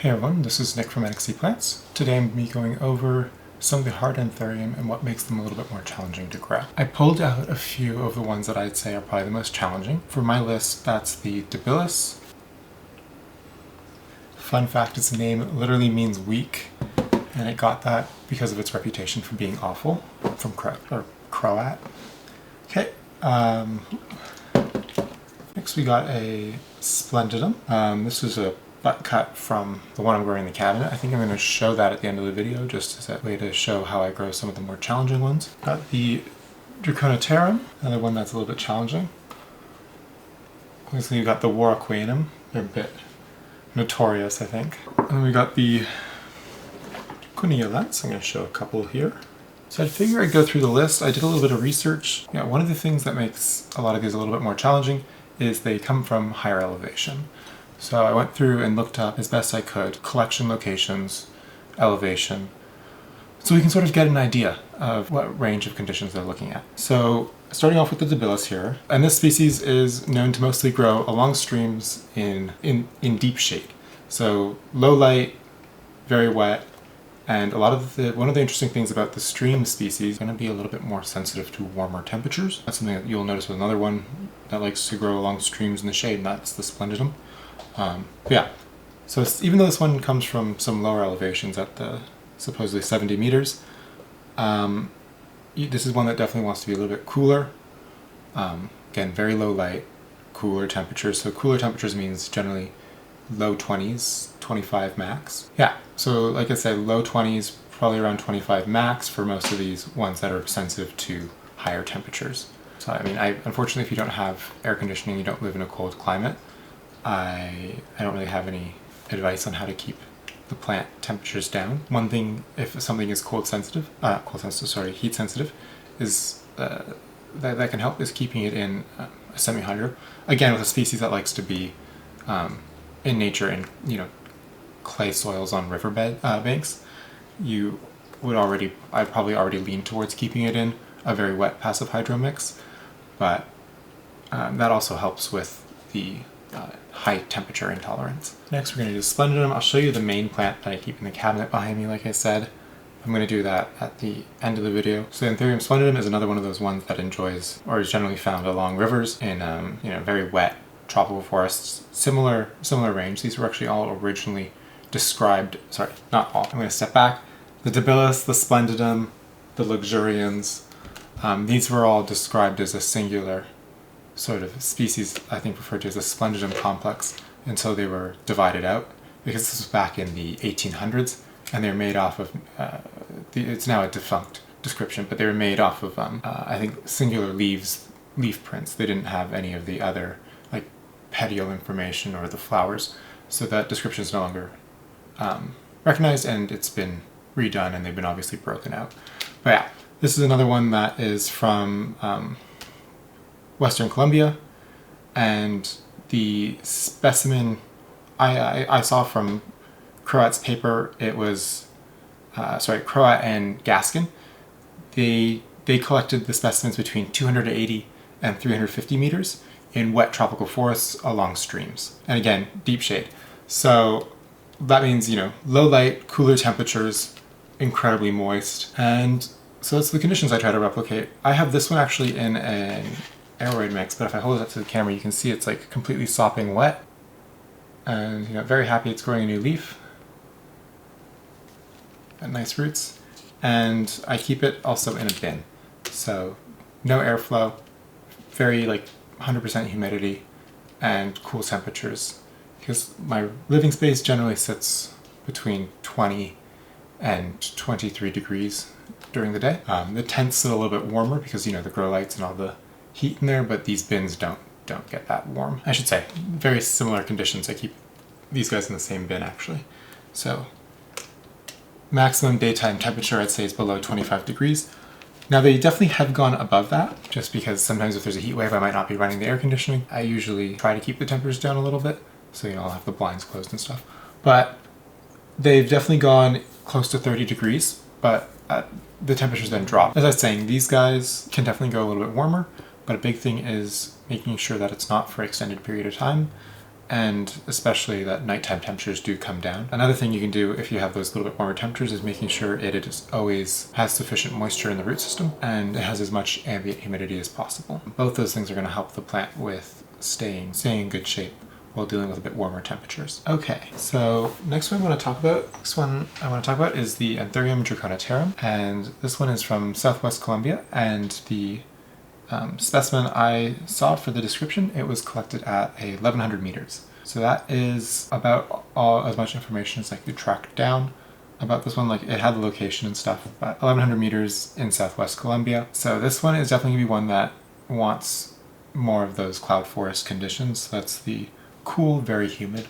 Hey everyone, this is Nick from NXT Plants. Today I'm going to be going over some of the hard Anthurium and what makes them a little bit more challenging to grow. I pulled out a few of the ones that I'd say are probably the most challenging. For my list, that's the debilis. Fun fact, its name literally means weak, and it got that because of its reputation for being awful, from Croat. Okay, next we got a splendidum. This was a butt cut from the one I'm growing in the cabinet. I think I'm going to show that at the end of the video, just as a way to show how I grow some of the more challenging ones. Got the Draconitarum, another one that's a little bit challenging. Obviously you've got the Warraquanum, they're a bit notorious, I think. And then we got the Cuniolens. I'm going to show a couple here. So I figure I'd go through the list. I did a little bit of research. Yeah, one of the things that makes a lot of these a little bit more challenging is they come from higher elevation. So I went through and looked up as best I could collection locations, elevation, so we can sort of get an idea of what range of conditions they're looking at. So starting off with the debilis here, and this species is known to mostly grow along streams in deep shade. So low light, very wet, and one of the interesting things about the stream species is going to be a little bit more sensitive to warmer temperatures. That's something that you'll notice with another one that likes to grow along streams in the shade, and that's the splendidum. Yeah, so even though this one comes from some lower elevations at the supposedly 70 meters, this is one that definitely wants to be a little bit cooler. Again, very low light, cooler temperatures. So cooler temperatures means generally low 20s, 25 max. Yeah, so like I said, low 20s, probably around 25 max for most of these ones that are sensitive to higher temperatures. So I mean, unfortunately, if you don't have air conditioning, you don't live in a cold climate, I don't really have any advice on how to keep the plant temperatures down. One thing, if something is heat sensitive, is that can help is keeping it in a semi-hydro. Again, with a species that likes to be in nature in clay soils on riverbed banks, I'd probably already lean towards keeping it in a very wet passive hydro mix, but that also helps with the high temperature intolerance. Next we're going to do splendidum. I'll show you the main plant that I keep in the cabinet behind me, like I said. I'm going to do that at the end of the video. So Anthurium splendidum is another one of those ones that enjoys, or is generally found along rivers in very wet tropical forests. Similar range. These were actually all originally described, sorry, not all. I'm going to step back. The debilis, the splendidum, the luxurians, these were all described as a singular sort of species, I think referred to as a splendidum complex, until they were divided out, because this was back in the 1800s, and they're made off of, it's now a defunct description, but they were made off of, I think, singular leaf prints. They didn't have any of the other, like, petiole information or the flowers, so that description is no longer recognized, and it's been redone, and they've been obviously broken out. But yeah, this is another one that is from Western Colombia, and the specimen I saw from Croat's paper, it was Croat and Gaskin. They collected the specimens between 280 and 350 meters in wet tropical forests along streams, and again, deep shade. So that means low light, cooler temperatures, incredibly moist, and so that's the conditions I try to replicate. I have this one actually in an aeroid mix, but if I hold it up to the camera, you can see it's like completely sopping wet, and very happy it's growing a new leaf. Got nice roots, and I keep it also in a bin, so no airflow, very 100% humidity, and cool temperatures, because my living space generally sits between 20 and 23 degrees during the day. The tents sit a little bit warmer because the grow lights and all the heat in there, but these bins don't get that warm. I should say, very similar conditions. I keep these guys in the same bin actually. So maximum daytime temperature I'd say is below 25 degrees. Now they definitely have gone above that, just because sometimes if there's a heat wave I might not be running the air conditioning. I usually try to keep the temperatures down a little bit, so I'll have the blinds closed and stuff. But they've definitely gone close to 30 degrees, but the temperatures then drop. As I was saying, these guys can definitely go a little bit warmer, but a big thing is making sure that it's not for an extended period of time, and especially that nighttime temperatures do come down. Another thing you can do if you have those little bit warmer temperatures is making sure it is always has sufficient moisture in the root system and it has as much ambient humidity as possible. Both those things are going to help the plant with staying in good shape while dealing with a bit warmer temperatures. Okay, so next one I want to talk about is the Anthurium draconitarum, and this one is from Southwest Colombia, and the specimen I saw for the description, it was collected at 1100 meters. So that is about as much information as I could track down about this one. Like, it had the location and stuff, but 1100 meters in Southwest Colombia. So this one is definitely gonna be one that wants more of those cloud forest conditions. That's the cool, very humid.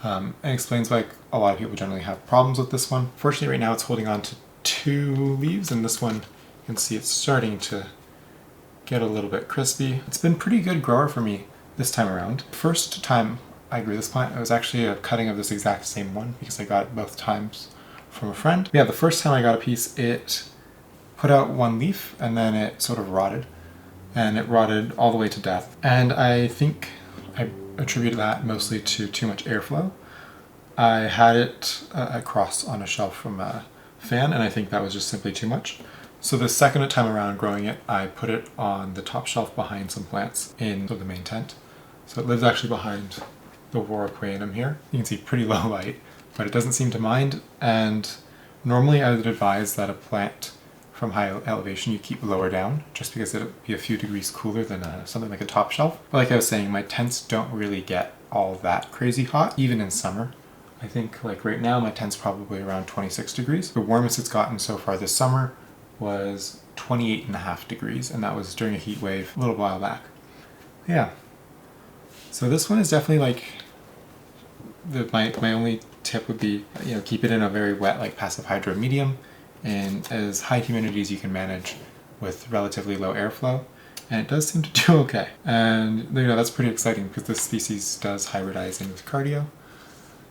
It explains why a lot of people generally have problems with this one. Fortunately, right now it's holding on to 2 leaves, and this one, you can see it's starting to get a little bit crispy. It's been pretty good grower for me this time around. First time I grew this plant, it was actually a cutting of this exact same one because I got it both times from a friend. Yeah, the first time I got a piece, it put out 1 leaf and then it sort of rotted, and it rotted all the way to death. And I think I attributed that mostly to too much airflow. I had it across on a shelf from a fan, and I think that was just simply too much. So the second time around growing it, I put it on the top shelf behind some plants in the main tent. So it lives actually behind the Warocqueanum here. You can see pretty low light, but it doesn't seem to mind. And normally I would advise that a plant from high elevation you keep lower down, just because it'll be a few degrees cooler than something like a top shelf. But like I was saying, my tents don't really get all that crazy hot, even in summer. I think like right now my tent's probably around 26 degrees. The warmest it's gotten so far this summer was 28.5 degrees, and that was during a heat wave a little while back. Yeah. So this one is definitely like, my only tip would be, keep it in a very wet, like passive hydro medium, and as high humidity as you can manage with relatively low airflow, and it does seem to do okay. And that's pretty exciting because this species does hybridize in with cardio,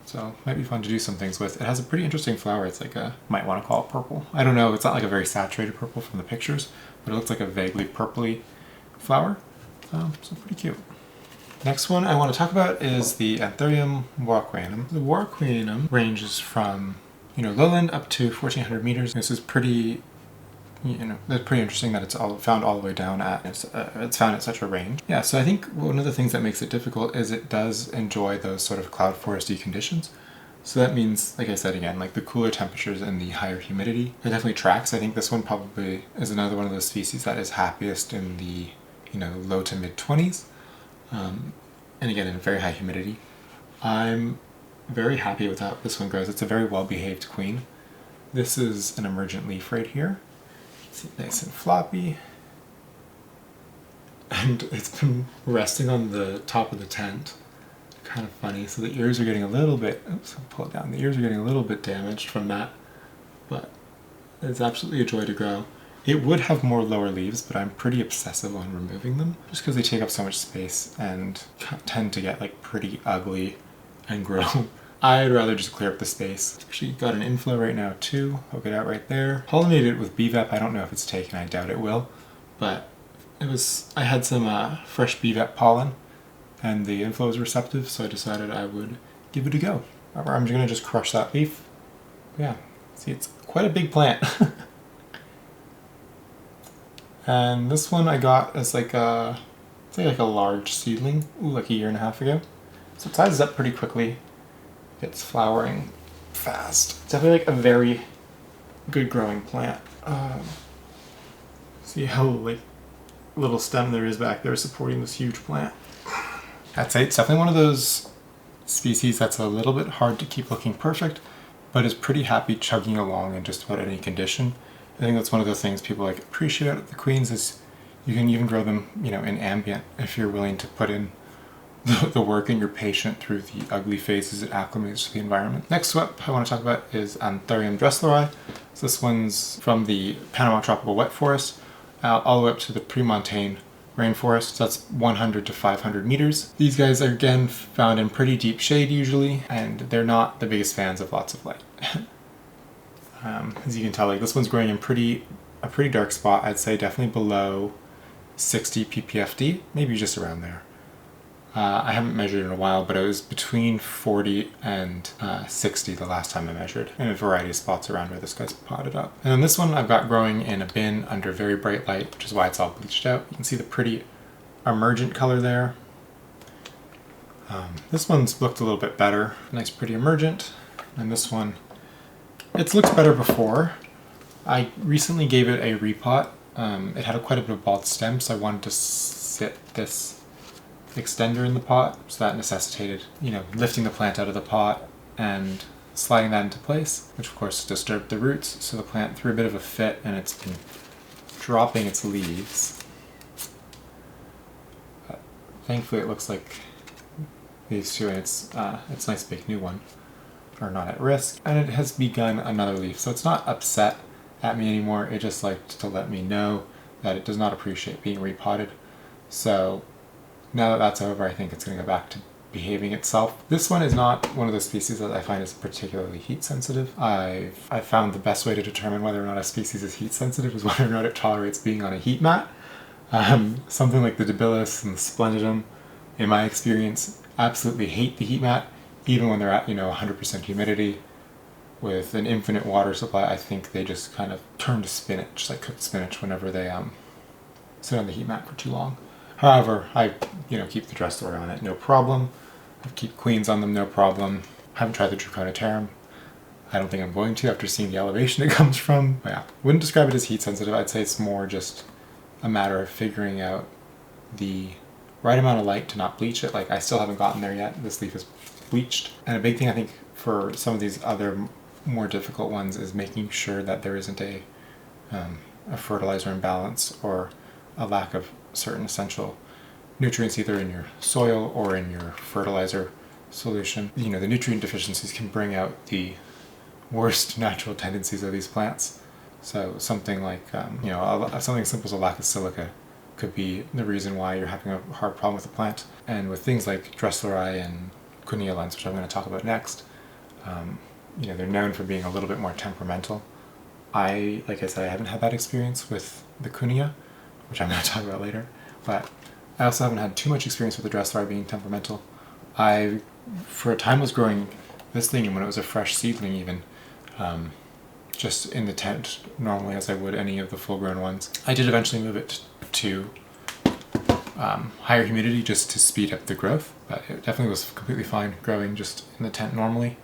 so it might be fun to do some things with. It has a pretty interesting flower. It's like might want to call it purple. I don't know, it's not like a very saturated purple from the pictures, but it looks like a vaguely purpley flower, so pretty cute. Next one I want to talk about is the Anthurium Warocqueanum. The Warocqueanum ranges from lowland up to 1400 meters. This is pretty, it's pretty interesting that it's found all the way down it's found at such a range. Yeah, so I think one of the things that makes it difficult is it does enjoy those sort of cloud foresty conditions. So that means, like I said again, like the cooler temperatures and the higher humidity, it definitely tracks. I think this one probably is another one of those species that is happiest in the, low to mid 20s. And again, in very high humidity. I'm very happy with how this one grows. It's a very well-behaved queen. This is an emergent leaf right here. It's nice and floppy. And it's been resting on the top of the tent. Kind of funny. So the ears are getting a little bit, oops, I'll pull it down. The ears are getting a little bit damaged from that, but it's absolutely a joy to grow. It would have more lower leaves, but I'm pretty obsessive on removing them just because they take up so much space and tend to get like pretty ugly and grow. I'd rather just clear up the space. Actually got an inflow right now too. Poke it out right there. Pollinated it with BVEP. I don't know if it's taken. I doubt it will. But I had some fresh BVEP pollen and the inflow was receptive, so I decided I would give it a go. I'm gonna just crush that leaf. Yeah, see, it's quite a big plant. And this one I got as like a large seedling, like a year and a half ago. So it sizes up pretty quickly. It's flowering fast. It's definitely like a very good growing plant. See how like little stem there is back there supporting this huge plant. I'd say it's definitely one of those species that's a little bit hard to keep looking perfect, but is pretty happy chugging along in just about any condition. I think that's one of the things people like appreciate about the queens is you can even grow them, in ambient if you're willing to put in the work and you're patient through the ugly phases it acclimates to the environment. Next up I want to talk about is Anthurium dressleri. So this one's from the Panama tropical wet forest all the way up to the premontane rainforest. So that's 100 to 500 meters. These guys are again found in pretty deep shade usually, and they're not the biggest fans of lots of light. As you can tell, like this one's growing in a pretty dark spot. I'd say definitely below 60 ppfd, maybe just around there. I haven't measured in a while, but it was between 40 and 60 the last time I measured, in a variety of spots around where this guy's potted up. And then this one I've got growing in a bin under very bright light, which is why it's all bleached out. You can see the pretty emergent color there. This one's looked a little bit better, nice pretty emergent, and this one, it's looked better before. I recently gave it a repot. It had quite a bit of bald stem, so I wanted to sit this extender in the pot, so that necessitated, lifting the plant out of the pot and sliding that into place, which of course disturbed the roots, so the plant threw a bit of a fit and it's been dropping its leaves. But thankfully it looks like these two, and it's a nice big new one, are not at risk, and it has begun another leaf, so it's not upset at me anymore. It just liked to let me know that it does not appreciate being repotted. So now that that's over, I think it's going to go back to behaving itself. This one is not one of the species that I find is particularly heat sensitive. I've found the best way to determine whether or not a species is heat sensitive is whether or not it tolerates being on a heat mat. Something like the debilis and the splendidum, in my experience, absolutely hate the heat mat, even when they're at 100% humidity with an infinite water supply. I think they just kind of turn to spinach, like cooked spinach, whenever they sit on the heat mat for too long. However, I keep the Dressler on it, no problem. I keep queens on them, no problem. I haven't tried the Draconitarum. I don't think I'm going to after seeing the elevation it comes from. But yeah, wouldn't describe it as heat sensitive. I'd say it's more just a matter of figuring out the right amount of light to not bleach it. Like, I still haven't gotten there yet. This leaf is bleached. And a big thing I think for some of these other more difficult ones is making sure that there isn't a fertilizer imbalance or a lack of certain essential nutrients either in your soil or in your fertilizer solution. The nutrient deficiencies can bring out the worst natural tendencies of these plants. So something like, something as simple as a lack of silica could be the reason why you're having a hard problem with the plant. And with things like Dressleri and Cuneolens, which I'm going to talk about next, they're known for being a little bit more temperamental. Like I said, I haven't had that experience with the Cunea, which I'm going to talk about later, but I also haven't had too much experience with the Dressleri being temperamental. I, for a time, was growing this thing when it was a fresh seedling even, just in the tent normally as I would any of the full-grown ones. I did eventually move it to higher humidity just to speed up the growth, but it definitely was completely fine growing just in the tent normally.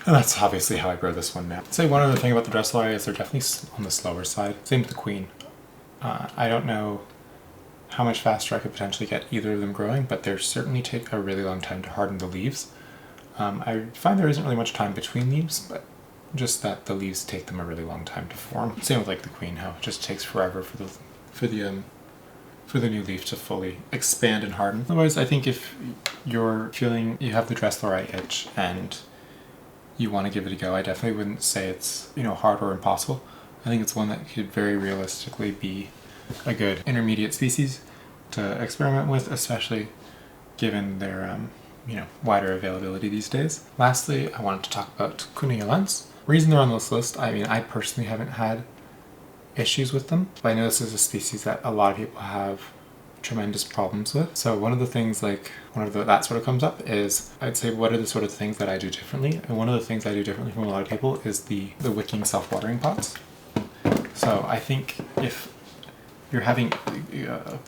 And that's obviously how I grow this one now. I'd say one other thing about the Dressleri is they're definitely on the slower side. Same with the Queen. I don't know how much faster I could potentially get either of them growing, but they certainly take a really long time to harden the leaves. I find there isn't really much time between leaves, but just that the leaves take them a really long time to form. Same with like the Queen, how it just takes forever for the new leaf to fully expand and harden. Otherwise, I think if you're feeling you have the Dressleri itch and you want to give it a go, I definitely wouldn't say it's hard or impossible. I think it's one that could very realistically be a good intermediate species to experiment with, especially given their wider availability these days. Lastly, I wanted to talk about Cuneolens. Reason they're on this list, I personally haven't had issues with them, but I know this is a species that a lot of people have tremendous problems with. So one of the things, that sort of comes up is, I'd say, what are the sort of things that I do differently? And one of the things I do differently from a lot of people is the wicking self-watering pots. So I think if you're having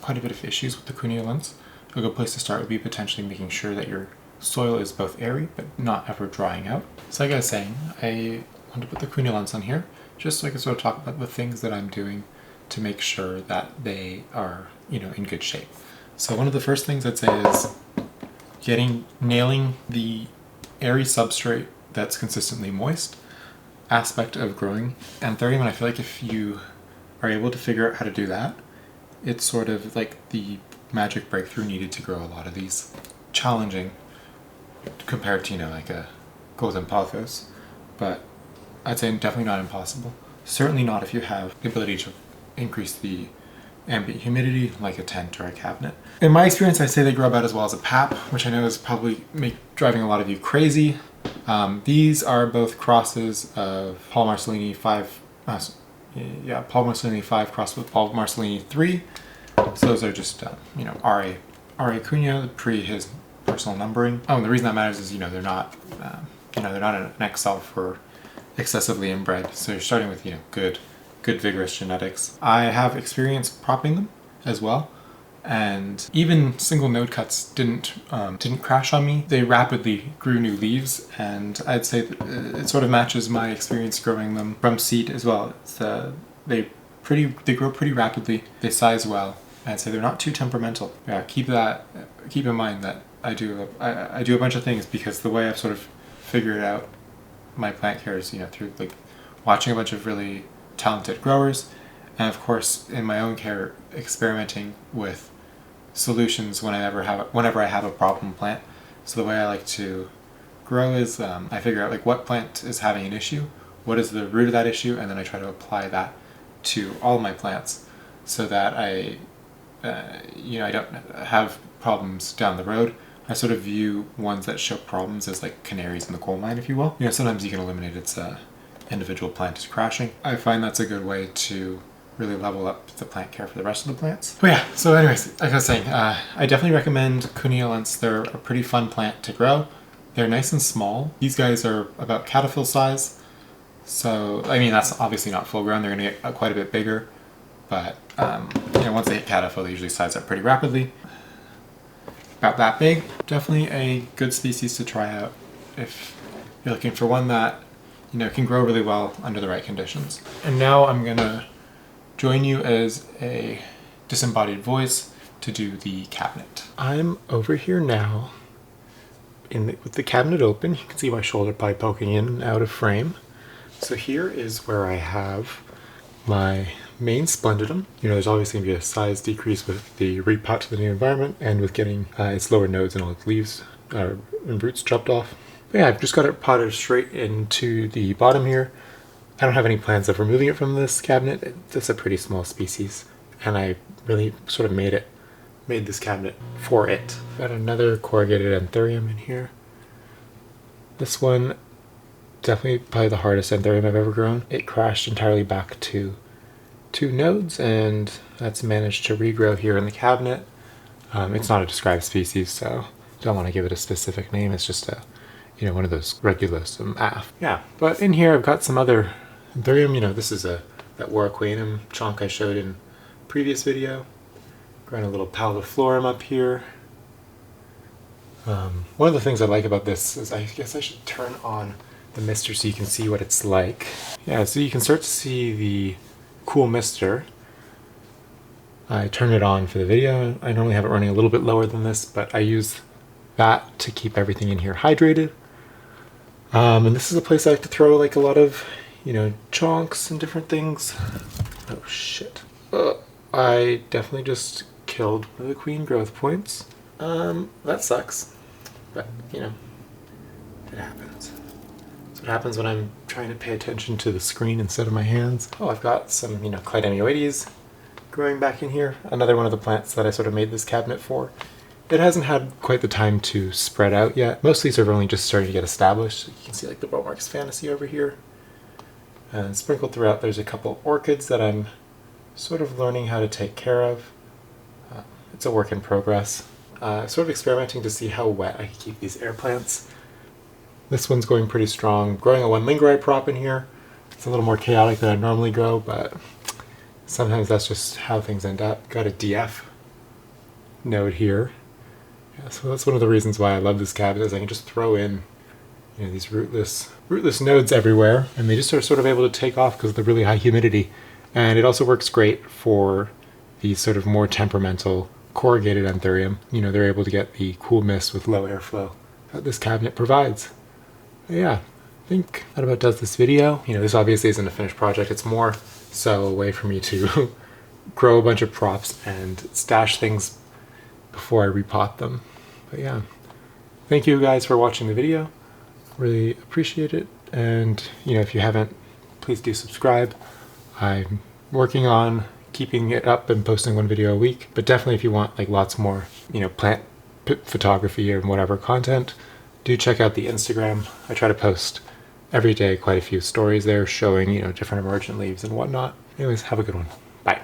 quite a bit of issues with the Cuneolens, a good place to start would be potentially making sure that your soil is both airy but not ever drying out. So like I was saying, I want to put the Cuneolens on here just so I can sort of talk about the things that I'm doing to make sure that they are, in good shape. So one of the first things I'd say is nailing the airy substrate that's consistently moist aspect of growing Anthurium, and I feel like if you are able to figure out how to do that, it's sort of like the magic breakthrough needed to grow a lot of these. Challenging compared to, like a golden pothos, but I'd say definitely not impossible. Certainly not if you have the ability to increase the ambient humidity like a tent or a cabinet. In my experience, I say they grow about as well as a pap, which I know is probably driving a lot of you crazy. These are both crosses of Paul Marcellini 5, Paul Marcellini 5 crossed with Paul Marcellini 3. So those are just, R.A. Cunha, pre his personal numbering. Oh, and the reason that matters is, they're not, they're not an Excel for excessively inbred. So you're starting with, good vigorous genetics. I have experience propping them as well. And even single node cuts didn't crash on me. They rapidly grew new leaves, and I'd say that it sort of matches my experience growing them from seed as well. They grow pretty rapidly. They size well. I'd say they're not too temperamental. Yeah, keep in mind that I do a bunch of things because the way I've sort of figured out my plant care is through like watching a bunch of really talented growers, and of course in my own care experimenting with solutions whenever I have a problem plant. So the way I like to grow is I figure out like what plant is having an issue, what is the root of that issue, and then I try to apply that to all my plants so that I don't have problems down the road. I sort of view ones that show problems as like canaries in the coal mine, if you will. Sometimes you can eliminate its individual plant is crashing. I find that's a good way to really level up the plant care for the rest of the plants. But yeah, so anyways, like I was saying, I definitely recommend Cuniolens. They're a pretty fun plant to grow. They're nice and small. These guys are about cataphyll size. So, that's obviously not full grown. They're going to get quite a bit bigger. But, once they hit cataphyll, they usually size up pretty rapidly. About that big. Definitely a good species to try out if you're looking for one that, can grow really well under the right conditions. And now I'm going to join you as a disembodied voice to do the cabinet. I'm over here now with the cabinet open. You can see my shoulder probably poking in and out of frame. So here is where I have my main splendidum. There's obviously going to be a size decrease with the repot to the new environment and with getting its lower nodes and all its leaves and roots chopped off. But yeah, I've just got it potted straight into the bottom here. I don't have any plans of removing it from this cabinet. It's a pretty small species, and I really sort of made this cabinet for it. Got another corrugated Anthurium in here. This one, definitely probably the hardest Anthurium I've ever grown. It crashed entirely back to 2 nodes, and that's managed to regrow here in the cabinet. It's not a described species, so don't want to give it a specific name. It's just one of those regulosum AF. Yeah, but in here I've got some other Anthurium. This is that Warquanum chunk I showed in previous video. Growing a little paldiflorum up here. One of the things I like about this is I guess I should turn on the mister so you can see what it's like. Yeah, so you can start to see the cool mister. I turn it on for the video. I normally have it running a little bit lower than this, but I use that to keep everything in here hydrated. And this is a place I like to throw like a lot of chunks and different things. Oh shit. I definitely just killed one of the queen growth points. That sucks. But, it happens. That's what happens when I'm trying to pay attention to the screen instead of my hands. Oh, I've got some, Clydemioides growing back in here. Another one of the plants that I sort of made this cabinet for. It hasn't had quite the time to spread out yet. Most of these are only just starting to get established. You can see like the Bomarks Fantasy over here. And sprinkled throughout there's a couple orchids that I'm sort of learning how to take care of. It's a work in progress. Sort of experimenting to see how wet I can keep these air plants. This one's going pretty strong. Growing a 1 lingeri prop in here. It's a little more chaotic than I normally grow, but sometimes that's just how things end up. Got a DF node here. Yeah, so that's one of the reasons why I love this cabinet, is I can just throw in these rootless nodes everywhere, and they just are sort of able to take off because of the really high humidity. And it also works great for these sort of more temperamental corrugated Anthurium. They're able to get the cool mist with low airflow that this cabinet provides. But yeah, I think that about does this video. This obviously isn't a finished project. It's more so a way for me to grow a bunch of props and stash things before I repot them. But yeah, thank you guys for watching the video. Really appreciate it. And if you haven't, please do subscribe. I'm working on keeping it up and posting 1 video a week, but definitely if you want like lots more plant photography or whatever content, do check out the Instagram. I try to post every day quite a few stories there showing different emergent leaves and whatnot. Anyways, have a good one. Bye.